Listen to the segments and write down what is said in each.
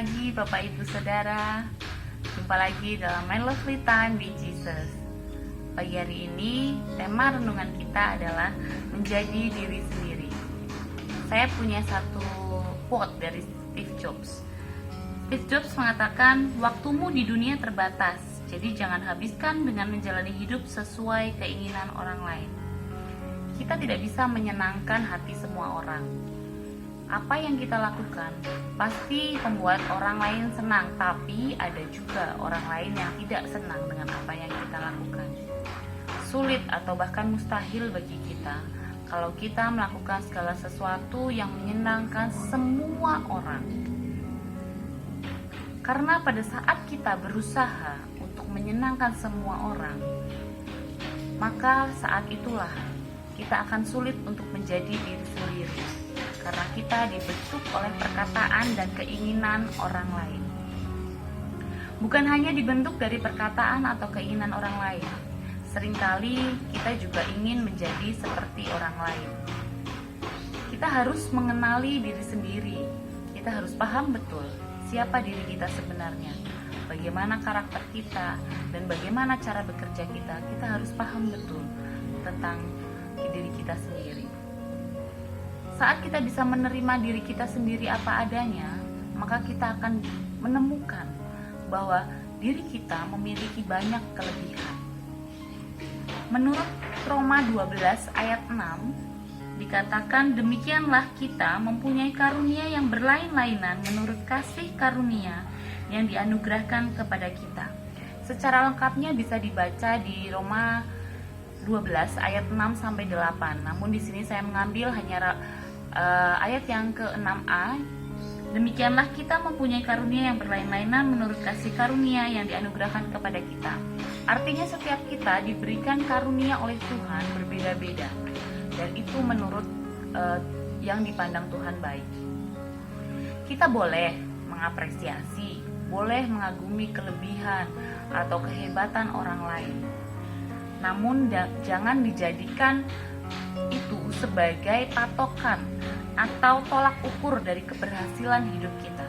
pagi Bapak Ibu Saudara. Jumpa lagi dalam My Lovely Time with Jesus. Pagi hari ini tema renungan kita adalah menjadi diri sendiri. Saya punya satu quote dari Steve Jobs. Steve Jobs mengatakan, waktumu di dunia terbatas, jadi jangan habiskan dengan menjalani hidup sesuai keinginan orang lain. Kita tidak bisa menyenangkan hati semua orang. Apa yang kita lakukan pasti membuat orang lain senang, tapi ada juga orang lain yang tidak senang dengan apa yang kita lakukan. Sulit atau bahkan mustahil bagi kita kalau kita melakukan segala sesuatu yang menyenangkan semua orang. Karena pada saat kita berusaha untuk menyenangkan semua orang, maka saat itulah kita akan sulit untuk menjadi diri sendiri. Karena kita dibentuk oleh perkataan dan keinginan orang lain. Bukan hanya dibentuk dari perkataan atau keinginan orang lain, seringkali kita juga ingin menjadi seperti orang lain. Kita harus mengenali diri sendiri. Kita harus paham betul siapa diri kita sebenarnya, bagaimana karakter kita, dan bagaimana cara bekerja kita. Kita harus paham betul tentang diri kita sendiri. Saat kita bisa menerima diri kita sendiri apa adanya, maka kita akan menemukan bahwa diri kita memiliki banyak kelebihan. Menurut Roma 12 ayat 6, dikatakan demikianlah kita mempunyai karunia yang berlain-lainan menurut kasih karunia yang dianugerahkan kepada kita. Secara lengkapnya bisa dibaca di Roma 12 ayat 6 sampai 8. Namun di sini saya mengambil hanya ayat yang ke-6a. Demikianlah kita mempunyai karunia yang berlain-lainan menurut kasih karunia yang dianugerahkan kepada kita. Artinya setiap kita diberikan karunia oleh Tuhan berbeda-beda, dan itu menurut yang dipandang Tuhan baik. Kita boleh mengapresiasi, boleh mengagumi kelebihan atau kehebatan orang lain. Namun jangan dijadikan itu sebagai patokan atau tolak ukur dari keberhasilan hidup kita.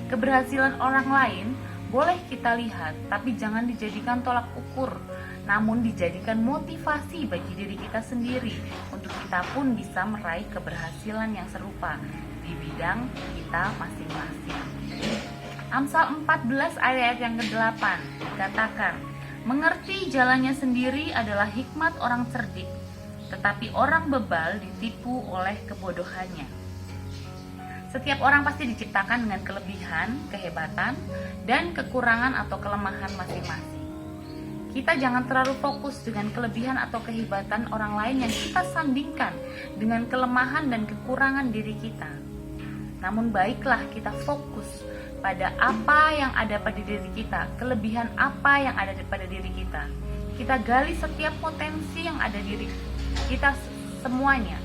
Keberhasilan orang lain boleh kita lihat, tapi jangan dijadikan tolak ukur, namun dijadikan motivasi bagi diri kita sendiri untuk kita pun bisa meraih keberhasilan yang serupa di bidang kita masing-masing. Amsal 14 ayat yang ke-8 dikatakan, mengerti jalannya sendiri adalah hikmat orang cerdik, tetapi orang bebal ditipu oleh kebodohannya. Setiap orang pasti diciptakan dengan kelebihan, kehebatan, dan kekurangan atau kelemahan masing-masing. Kita jangan terlalu fokus dengan kelebihan atau kehebatan orang lain yang kita sandingkan dengan kelemahan dan kekurangan diri kita. Namun baiklah kita fokus pada apa yang ada pada diri kita, kelebihan apa yang ada pada diri kita. Kita gali setiap potensi yang ada di diri kita semuanya.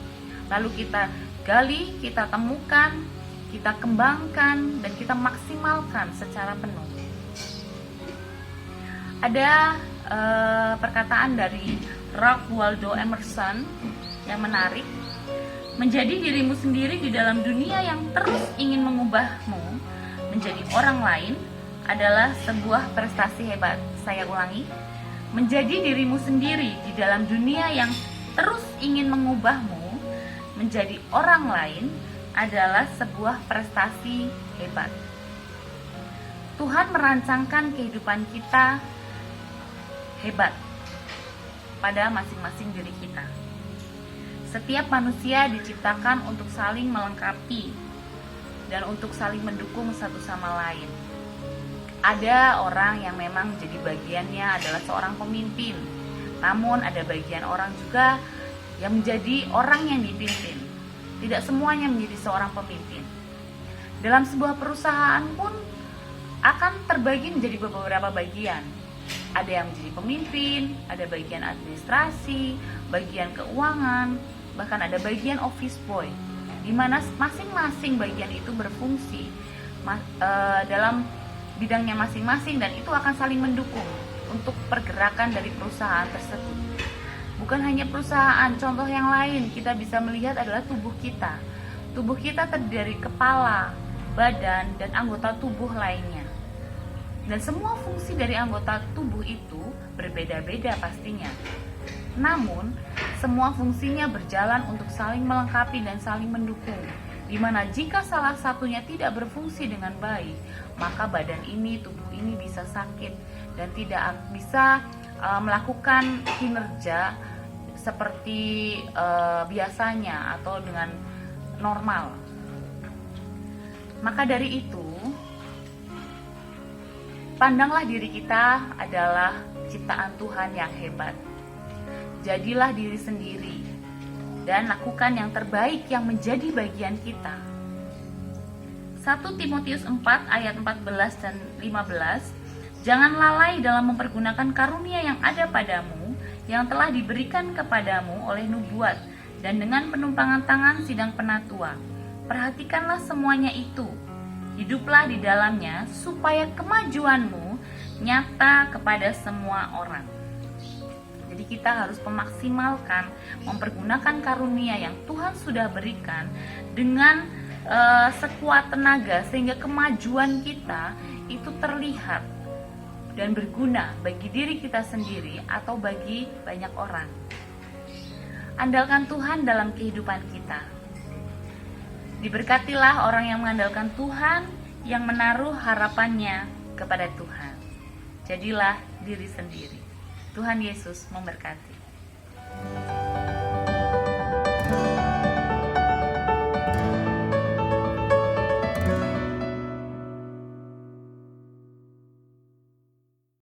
Lalu kita gali, kita temukan, kita kembangkan, dan kita maksimalkan secara penuh. Ada perkataan dari Ralph Waldo Emerson yang menarik. Menjadi dirimu sendiri di dalam dunia yang terus ingin mengubahmu menjadi orang lain adalah sebuah prestasi hebat. Saya ulangi, menjadi dirimu sendiri di dalam dunia yang terus ingin mengubahmu menjadi orang lain adalah sebuah prestasi hebat. Tuhan merancangkan kehidupan kita hebat pada masing-masing diri kita. Setiap manusia diciptakan untuk saling melengkapi dan untuk saling mendukung satu sama lain. Ada orang yang memang jadi bagiannya adalah seorang pemimpin, namun ada bagian orang juga yang menjadi orang yang dipimpin. Tidak semuanya menjadi seorang pemimpin. Dalam sebuah perusahaan pun akan terbagi menjadi beberapa bagian. Ada yang menjadi pemimpin, ada bagian administrasi, bagian keuangan, bahkan ada bagian office boy, di mana masing-masing bagian itu berfungsi dalam bidangnya masing-masing, dan itu akan saling mendukung untuk pergerakan dari perusahaan tersebut. Bukan hanya perusahaan, contoh yang lain kita bisa melihat adalah tubuh kita. Tubuh kita terdiri dari kepala, badan, dan anggota tubuh lainnya. Dan semua fungsi dari anggota tubuh itu berbeda-beda pastinya. Namun, semua fungsinya berjalan untuk saling melengkapi dan saling mendukung. Di mana jika salah satunya tidak berfungsi dengan baik, maka badan ini, tubuh ini bisa sakit dan tidak bisa melakukan kinerja seperti biasanya atau dengan normal. Maka dari itu, pandanglah diri kita adalah ciptaan Tuhan yang hebat. Jadilah diri sendiri dan lakukan yang terbaik yang menjadi bagian kita. 1 Timotius 4 ayat 14 dan 15. Jangan lalai dalam mempergunakan karunia yang ada padamu, yang telah diberikan kepadamu oleh nubuat dan dengan penumpangan tangan sidang penatua. Perhatikanlah semuanya itu. Hiduplah di dalamnya supaya kemajuanmu nyata kepada semua orang. Jadi kita harus memaksimalkan, mempergunakan karunia yang Tuhan sudah berikan dengan sekuat tenaga sehingga kemajuan kita itu terlihat dan berguna bagi diri kita sendiri atau bagi banyak orang. Andalkan Tuhan dalam kehidupan kita. Diberkatilah orang yang mengandalkan Tuhan, yang menaruh harapannya kepada Tuhan. Jadilah diri sendiri. Tuhan Yesus memberkati.